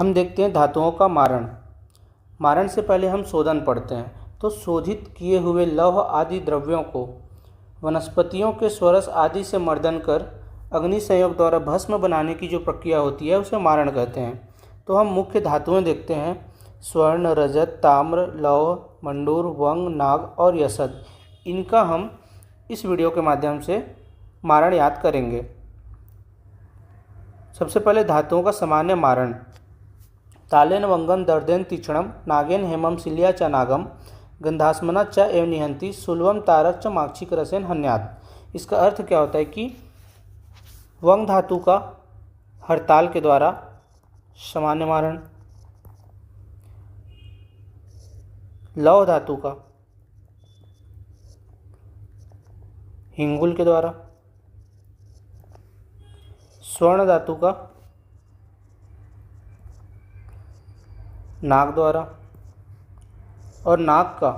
हम देखते हैं धातुओं का मारण। मारण से पहले हम शोधन पढ़ते हैं। तो शोधित किए हुए लौह आदि द्रव्यों को वनस्पतियों के स्वरस आदि से मर्दन कर अग्नि संयोग द्वारा भस्म बनाने की जो प्रक्रिया होती है उसे मारण कहते हैं। तो हम मुख्य धातुएं देखते हैं: स्वर्ण, रजत, ताम्र, लौह, मंडूर, वंग, नाग और यशद। इनका हम इस वीडियो के माध्यम से मारण याद करेंगे। सबसे पहले धातुओं का सामान्य मारण। तालेन वंगम दर्देन तीक्ष्णम नागेन हेमम शिल्या च नागम गंधास्मना च एव निहंति सुलभम तारक च माक्षिक रसेन हन्यात। इसका अर्थ क्या होता है कि वंग धातु का हड़ताल के द्वारा सामान्य मारण, लौह धातु का हिंगुल के द्वारा, स्वर्ण धातु का नाग द्वारा और नाग का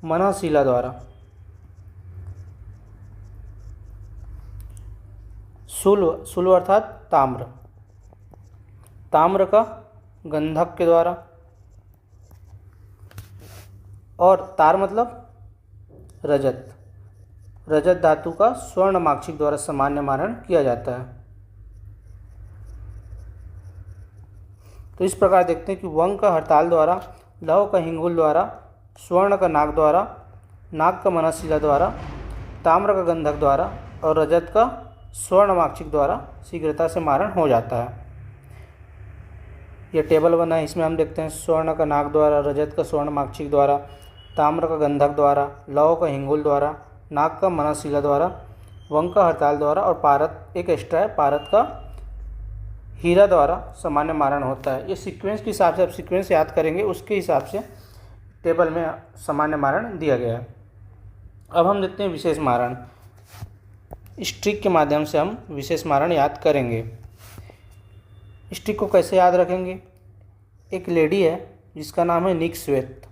मनःशिला द्वारा। सुल्व अर्थात ताम्र, ताम्र का गंधक के द्वारा, और तार मतलब रजत, रजत धातु का स्वर्ण माक्षिक द्वारा सामान्य मारण किया जाता है। तो इस प्रकार देखते हैं कि वंग का हड़ताल द्वारा, लौह का हिंगुल द्वारा, स्वर्ण का नाग द्वारा, नाग का मनःशिला द्वारा, ताम्र का गंधक द्वारा और रजत का स्वर्ण माक्षिक द्वारा शीघ्रता से मारण हो जाता है। यह टेबल बना है, इसमें हम देखते हैं स्वर्ण का नाग द्वारा, रजत का स्वर्ण माक्षिक द्वारा, ताम्र का गंधक द्वारा, लौह का हिंगुल द्वारा, नाग का मनःशिला द्वारा, वंग का हड़ताल द्वारा और पारत एक एक्स्ट्रा है, पारत का हीरा द्वारा सामान्य मारण होता है। ये सीक्वेंस के हिसाब से आप सीक्वेंस याद करेंगे, उसके हिसाब से टेबल में सामान्य मारण दिया गया है। अब हम देखते हैं विशेष मारण। इस ट्रिक के माध्यम से हम विशेष मारण याद करेंगे। इस ट्रिक को कैसे याद रखेंगे? एक लेडी है जिसका नाम है निकश्वेत,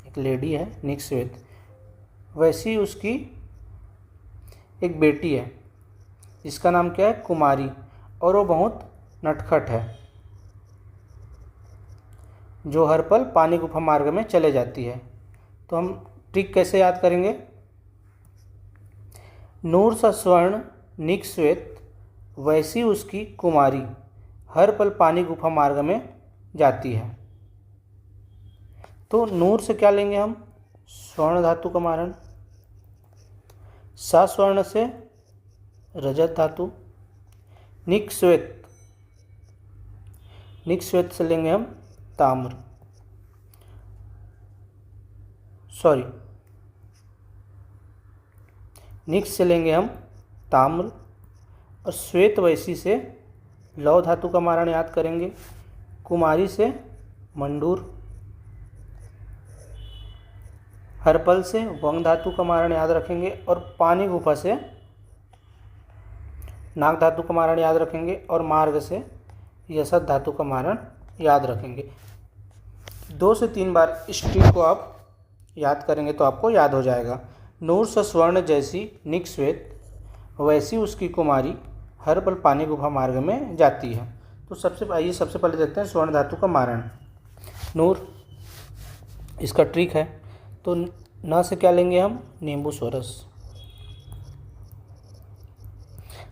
एक लेडी है निकश्वेत, वैसी उसकी एक बेटी है जिसका नाम क्या है? कुमारी, और वो बहुत नटखट है जो हर पल पानी गुफा मार्ग में चले जाती है। तो हम ट्रिक कैसे याद करेंगे? नूर सा स्वर्ण निकश्वेत वैसी उसकी कुमारी हर पल पानी गुफा मार्ग में जाती है। तो नूर से क्या लेंगे हम? स्वर्ण धातु का मारण, सा स्वर्ण से रजत धातु, निकश्वेत, निकश्वेत से लेंगे हम ताम्र, निक्स से लेंगे हम ताम्र, और श्वेत वैसी से लौह धातु का मारण याद करेंगे, कुमारी से मंडूर, हरपल से वंग धातु का मारण याद रखेंगे, और पानी गुफा से नाग धातु का मारण याद रखेंगे, और मार्ग से यशद धातु का मारण याद रखेंगे। 2 से 3 बार इस ट्रिक को आप याद करेंगे तो आपको याद हो जाएगा। नूर से स्वर्ण जैसी निकश्वेत वैसी उसकी कुमारी हर पल पानी गुफा मार्ग में जाती है। तो सबसे पहले देखते हैं स्वर्ण धातु का मारण। नूर, इसका ट्रिक है। तो न से क्या लेंगे हम? नींबू स्वरस।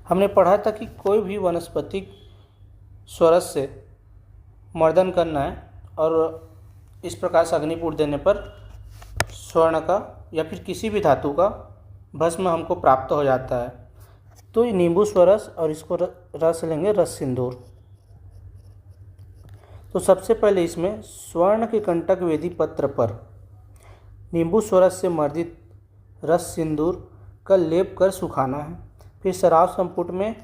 हमने पढ़ा था कि कोई भी वनस्पतिक स्वरस से मर्दन करना है और इस प्रकार से अग्निपुट देने पर स्वर्ण का या फिर किसी भी धातु का भस्म हमको प्राप्त हो जाता है। तो ये नींबू स्वरस, और इसको रस लेंगे रस सिंदूर। तो सबसे पहले इसमें स्वर्ण के कंटक वेदी पत्र पर नींबू स्वरस से मर्दित रस सिंदूर का लेप कर सुखाना है। फिर शराब संपुट में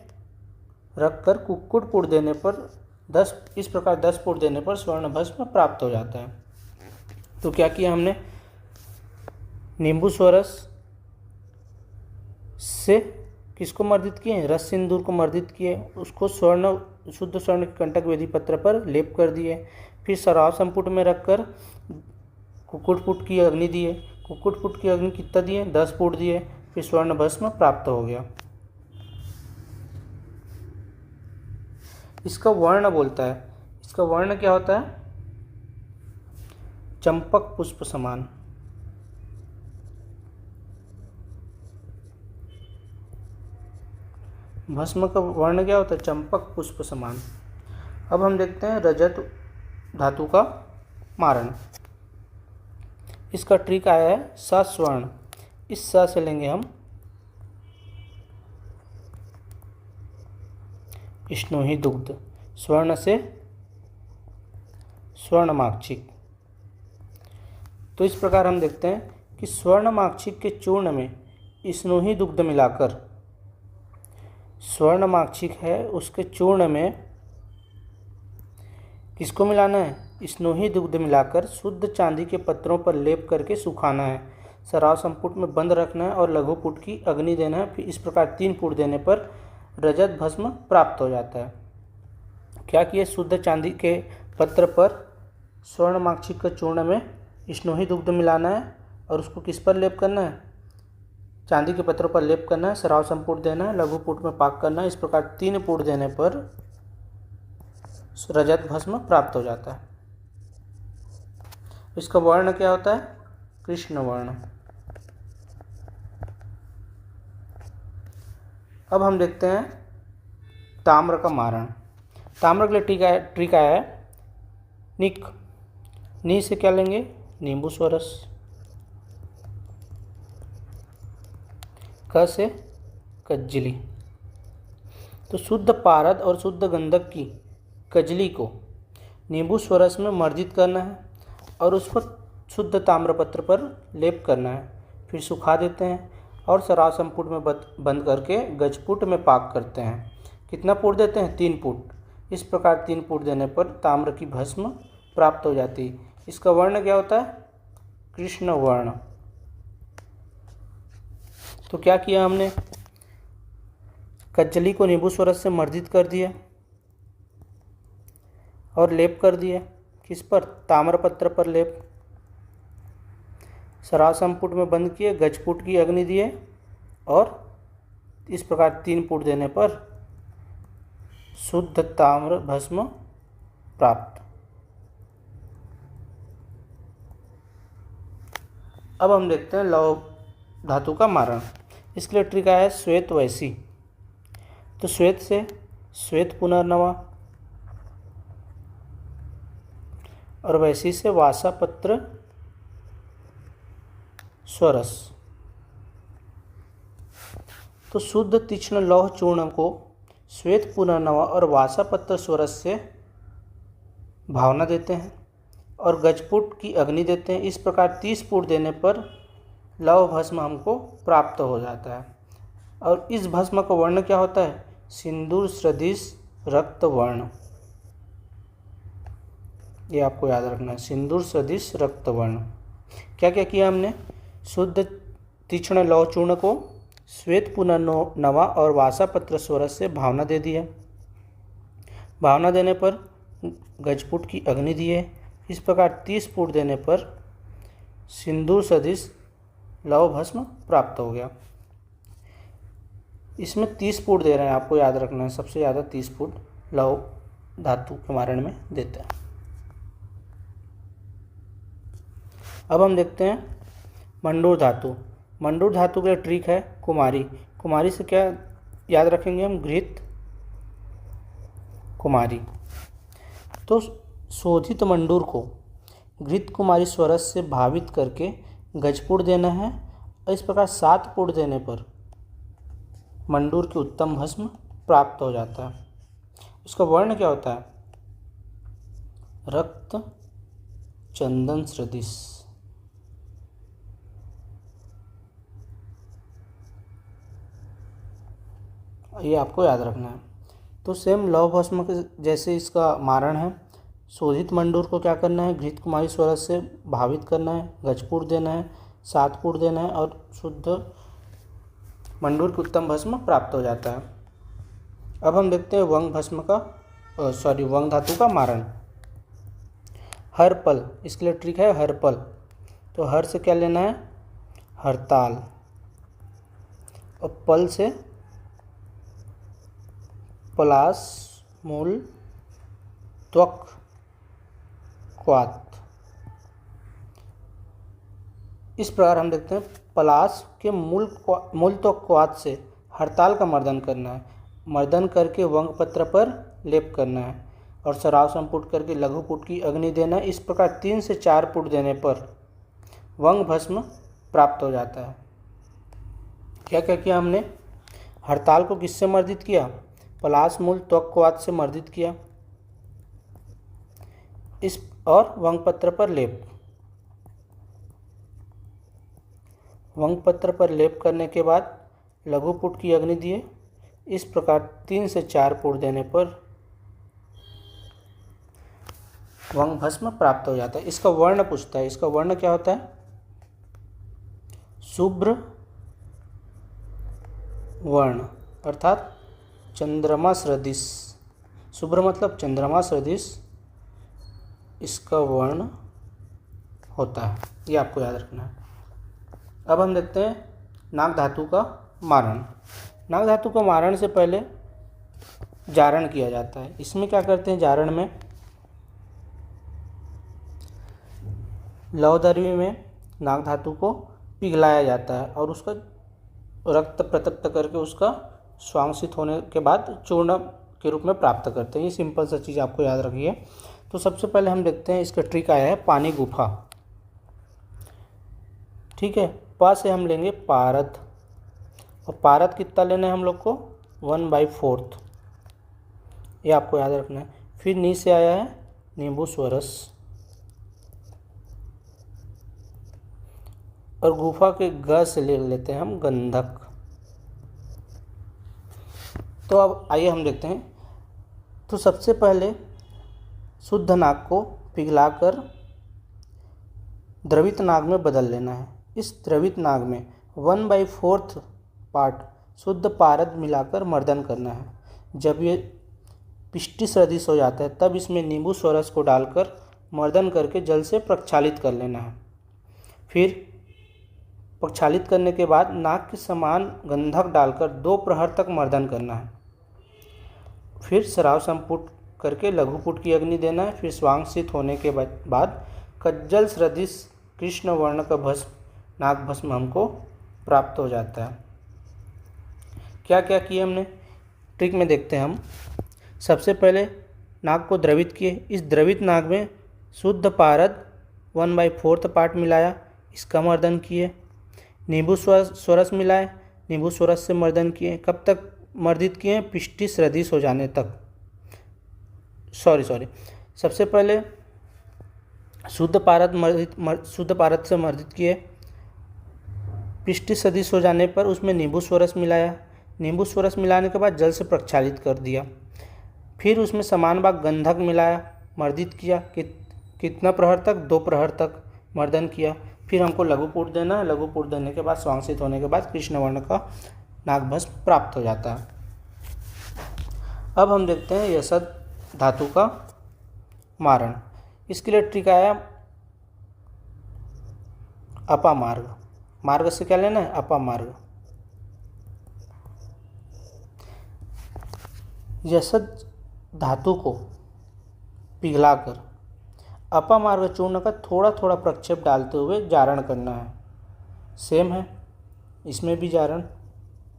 रखकर कुक्कुट पुट देने पर 10 पुट देने पर स्वर्ण भस्म प्राप्त हो जाता है। तो क्या किया हमने? नींबू स्वरस से किसको मर्दित किए? रस सिंदूर को मर्दित किए, उसको शुद्ध स्वर्ण के कंटक वेदी पत्र पर लेप कर दिए। फिर शराब संपुट में रखकर कुक्कुट पुट की अग्नि दिए। कुक्कुट पुट की अग्नि कितना दिए? 10 पुट दिए। फिर स्वर्ण भस्म प्राप्त हो गया। इसका वर्ण बोलता है। इसका वर्ण क्या होता है? चंपक पुष्प समान। भस्म का वर्ण क्या होता है? चंपक पुष्प समान। अब हम देखते हैं रजत धातु का मारण। इसका ट्रिक आया है सस्वर्ण। इस स से लेंगे हम स्नोही दुग्ध, स्वर्ण से स्वर्णमाक्षिक। तो इस प्रकार हम देखते हैं कि स्वर्णमाक्षिक के चूर्ण में स्नोही दुग्ध मिलाकर, स्वर्णमाक्षिक है उसके चूर्ण में किसको मिलाना है? स्नोही दुग्ध मिलाकर शुद्ध चांदी के पत्रों पर लेप करके सुखाना है, सराव संपुट में बंद रखना है और लघु पुट की अग्नि देना है। फिर इस प्रकार 3 पुट देने पर रजत भस्म प्राप्त हो जाता है। क्या किए? शुद्ध चांदी के पत्र पर स्वर्णमाक्षिक के चूर्ण में स्नोही दुग्ध मिलाना है और उसको किस पर लेप करना है? चांदी के पत्रों पर लेप करना है, सराव संपुट देना है, लघु पुट में पाक करना है। इस प्रकार 3 पुट देने पर रजत भस्म प्राप्त हो जाता है। इसका वर्ण क्या होता है? कृष्ण वर्ण। अब हम देखते हैं ताम्र का मारण। ताम्र के लिए ट्रिक आया है निक। नी से क्या लेंगे? नींबू स्वरस। क से कज्जली। तो शुद्ध पारद और शुद्ध गंधक की कजली को नींबू स्वरस में मर्दित करना है और उसको शुद्ध ताम्रपत्र पर लेप करना है। फिर सुखा देते हैं और सराव संपुट में बंद करके गजपुट में पाक करते हैं। कितना पुट देते हैं? 3 पुट। इस प्रकार 3 पुट देने पर ताम्र की भस्म प्राप्त हो जाती है। इसका वर्ण क्या होता है? कृष्ण वर्ण। तो क्या किया हमने? कज्जली को नींबू स्वरस से मर्दित कर दिया और लेप कर दिया। किस पर? ताम्रपत्र पर लेप। सराव संपुट में बंद किए, गजपुट की अग्नि दिए और इस प्रकार 3 पुट देने पर शुद्ध ताम्र भस्म प्राप्त। अब हम देखते हैं लौह धातु का मारण। इसके लिए ट्रिक आया है श्वेत वैसी। तो श्वेत से श्वेत पुनर्नवा और वैसी से वासापत्र स्वरस। तो शुद्ध तीक्ष्ण लौह चूर्ण को श्वेत पुनर्नवा और वासापत्र स्वरस से भावना देते हैं और गजपुट की अग्नि देते हैं। इस प्रकार 30 पुट देने पर लौह भस्म हमको प्राप्त हो जाता है। और इस भस्म का वर्ण क्या होता है? सिंदूर सदृश रक्त वर्ण। ये आपको याद रखना है, सिंदूर सदृश रक्त वर्ण। क्या क्या किया हमने? शुद्ध तीक्ष्ण लौह चूर्ण को श्वेत पुनर्नवा और वासापत्र स्वरस से भावना दे दी है। भावना देने पर गजपुट की अग्नि दी है। इस प्रकार 30 पुट देने पर सिंदूर सदृश लौह भस्म प्राप्त हो गया। इसमें 30 पुट दे रहे हैं, आपको याद रखना है। सबसे ज़्यादा 30 पुट लौह धातु के मारण में देते हैं। अब हम देखते हैं मंडूर धातु। मंडूर धातु का ट्रिक है कुमारी। कुमारी से क्या याद रखेंगे हम? घृत कुमारी। तो शोधित मंडूर को घृत कुमारी स्वरस से भावित करके गजपुट देना है। इस प्रकार 7 पुट देने पर मंडूर की उत्तम भस्म प्राप्त हो जाता है। इसका वर्ण क्या होता है? रक्त चंदन सदृश। ये आपको याद रखना है। तो सेम लौह भस्म के जैसे इसका मारण है। शोधित मंडूर को क्या करना है? घृत कुमारी स्वरस से भावित करना है, गजपुट देना है, 7 पुट देना है और शुद्ध मंडूर की उत्तम भस्म प्राप्त हो जाता है। अब हम देखते हैं वंग भस्म का वंग धातु का मारण। हरपल। इसके लिए ट्रिक है हरपल। तो हर से क्या लेना है? हड़ताल और पल से पलाश मूल त्वक क्वाथ। इस प्रकार हम देखते हैं पलाश के मूल त्वक क्वाथ से हड़ताल का मर्दन करना है, मर्दन करके वंग पत्र पर लेप करना है और सराव संपुट करके लघु पुट की अग्नि देना है। इस प्रकार 3 से 4 पुट देने पर वंग भस्म प्राप्त हो जाता है। क्या क्या किया हमने? हड़ताल को किससे मर्दित किया? पलाश मूल त्वक क्वाथ से मर्दित किया इस और वंग पत्र पर लेप। वंग पत्र पर लेप करने के बाद लघु पुट की अग्नि दिए। इस प्रकार 3 से 4 पुट देने पर वंग भस्म प्राप्त हो जाता है। इसका वर्ण पूछता है, इसका वर्ण क्या होता है? शुभ्र वर्ण अर्थात चंद्रमा सदृश। शुभ्र मतलब चंद्रमा सदृश इसका वर्ण होता है, ये आपको याद रखना है। अब हम देखते हैं नाग धातु का मारण। नाग धातु का मारण से पहले जारण किया जाता है। इसमें क्या करते हैं? जारण में लौहदर्वी में नाग धातु को पिघलाया जाता है और उसका रक्त प्रतप्त करके उसका स्वांशित होने के बाद चूर्ण के रूप में प्राप्त करते हैं। ये सिंपल सा चीज़ आपको याद रखिए। तो सबसे पहले हम देखते हैं इसका ट्रिक आया है पानी गुफा। ठीक है, पा से हम लेंगे पारद और पारद कितना लेना है हम लोग को? 1/4, ये आपको याद रखना है। फिर नी से आया है नींबू स्वरस और गुफा के ग से ले लेते हैं हम गंधक। तो अब आइए हम देखते हैं। तो सबसे पहले शुद्ध नाग को पिघलाकर द्रवित नाग में बदल लेना है। इस द्रवित नाग में 1/4 पार्ट शुद्ध पारद मिलाकर मर्दन करना है। जब ये पिष्टि सदृश हो जाता है तब इसमें नींबू स्वरस को डालकर मर्दन करके जल से प्रक्षालित कर लेना है। फिर प्रक्षालित करने के बाद नाग के समान गंधक डालकर 2 प्रहर तक मर्दन करना है। फिर सराव संपुट करके लघु पुट की अग्नि देना है। फिर स्वांशित होने के बाद कज्जल सदृश कृष्ण वर्ण का भस्म नाग भस्म हमको प्राप्त हो जाता है। क्या क्या किए हमने? ट्रिक में देखते हैं हम। सबसे पहले नाग को द्रवित किए। इस द्रवित नाग में शुद्ध पारद 1/4 पार्ट मिलाया, इसका मर्दन किए। नींबू स्वरस मिलाए, नींबू स्वरस से मर्दन किए। कब तक मर्दित किए? पिष्टि सदृश हो जाने तक। सॉरी सबसे पहले शुद्ध पारद से मर्दित किए। पिष्टि सदृश हो जाने पर उसमें नींबू स्वरस मिलाया। नींबू स्वरस मिलाने के बाद जल से प्रक्षालित कर दिया। फिर उसमें समान भाग गंधक मिलाया, मर्दित किया। कितना प्रहर तक? 2 प्रहर तक मर्दन किया। फिर हमको लघु पुट देना है। लघु पुट देने के बाद स्वांशित होने के बाद कृष्ण वर्ण का नागभस्म प्राप्त हो जाता है। अब हम देखते हैं यसद धातु का मारण। इसके लिए ट्रिक आया अपामार्ग। मार्ग से क्या लेना है? अपामार्ग। यसद धातु को पिघलाकर अपामार्ग चूर्ण का थोड़ा थोड़ा प्रक्षेप डालते हुए जारण करना है। सेम है, इसमें भी जारण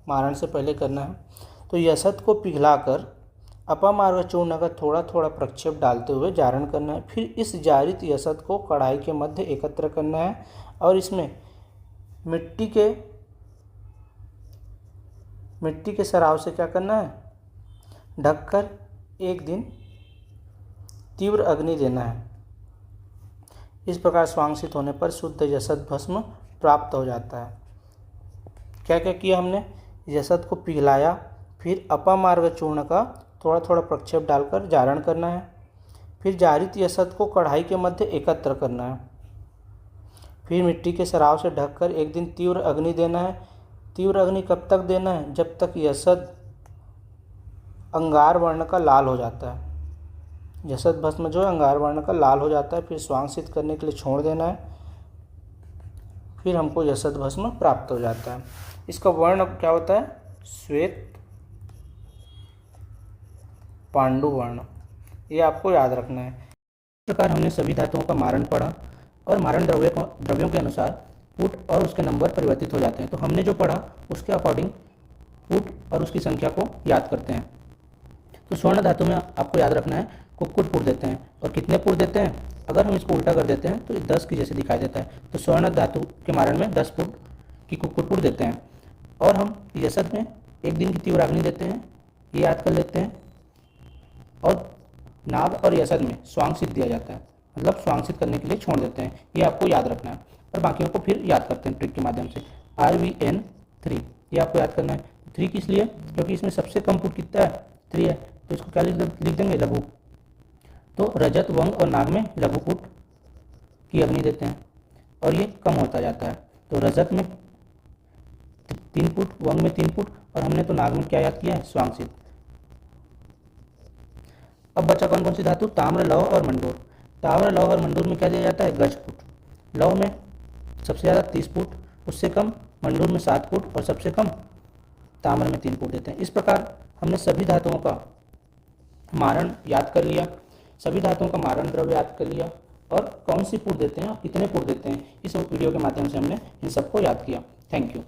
मारण से पहले करना है। तो यसद को पिघलाकर अपामार्ग चूर्ण का थोड़ा थोड़ा प्रक्षेप डालते हुए जारण करना है। फिर इस जारित यसद को कढ़ाई के मध्य एकत्र करना है और इसमें मिट्टी के सराव से क्या करना है? ढककर 1 दिन तीव्र अग्नि देना है। इस प्रकार स्वांशित होने पर शुद्ध यसद भस्म प्राप्त हो जाता है। क्या क्या किया हमने? यसद को पिघलाया, फिर अपामार्ग चूर्ण का थोड़ा थोड़ा प्रक्षेप डालकर जारण करना है। फिर जारित यसद को कढ़ाई के मध्य एकत्र करना है। फिर मिट्टी के सराव से ढककर 1 दिन तीव्र अग्नि देना है। तीव्र अग्नि कब तक देना है? जब तक यसद अंगार वर्ण का लाल हो जाता है। यसद भस्म जो है अंगार वर्ण का लाल हो जाता है। फिर स्वांशित करने के लिए छोड़ देना है। फिर हमको यसद भस्म प्राप्त हो जाता है। इसका वर्ण क्या होता है? श्वेत पांडु वर्ण। ये आपको याद रखना है। इस प्रकार हमने सभी धातुओं का मारण पढ़ा और मारण द्रव्यों के अनुसार पुट और उसके नंबर परिवर्तित हो जाते हैं। तो हमने जो पढ़ा उसके अकॉर्डिंग पुट और उसकी संख्या को याद करते हैं। तो स्वर्ण धातु में आपको याद रखना है कुक्कुट पुट देते हैं। और कितने पुट देते हैं? अगर हम इसको उल्टा कर देते हैं तो ये 10 की जैसे दिखाई देता है। तो स्वर्ण धातु के मारण में 10 पुट की कुक्कुट पुट देते हैं। और हम यसद में 1 दिन की तीव्राग्नि देते हैं, ये याद कर लेते हैं। और नाग और यसद में स्वांगसित दिया जाता है, मतलब स्वांगसित करने के लिए छोड़ देते हैं, ये आपको याद रखना है। और बाकियों को फिर याद करते हैं ट्रिक के माध्यम से। RVN 3 ये आपको याद करना है। 3 किस लिए? क्योंकि इसमें सबसे कम पुट कितना है? 3 है। तो इसको क्या लिख देंगे? लघु। तो रजत, वंग और नाग में लघु पुट की अग्नि देते हैं और ये कम होता जाता है। तो रजत में 3 पुट, वंग में 3 पुट और हमने तो नाग में क्या याद किया है? स्वांगसित। अब बचा कौन कौन सी धातु? ताम्र, लौह और मंडूर। ताम्र, लौह और मंडूर में क्या दिया जाता है? गज पुट। लौह में सबसे ज़्यादा 30 पुट, उससे कम मंडूर में 7 पुट और सबसे कम ताम्र में 3 पुट देते हैं। इस प्रकार हमने सभी धातुओं का मारण याद कर लिया, सभी धातुओं का मारण द्रव्य याद कर लिया और कौन सी पुट देते हैं और कितने पुट देते हैं, इस वीडियो के माध्यम से हमने इन सबको याद किया। Thank you.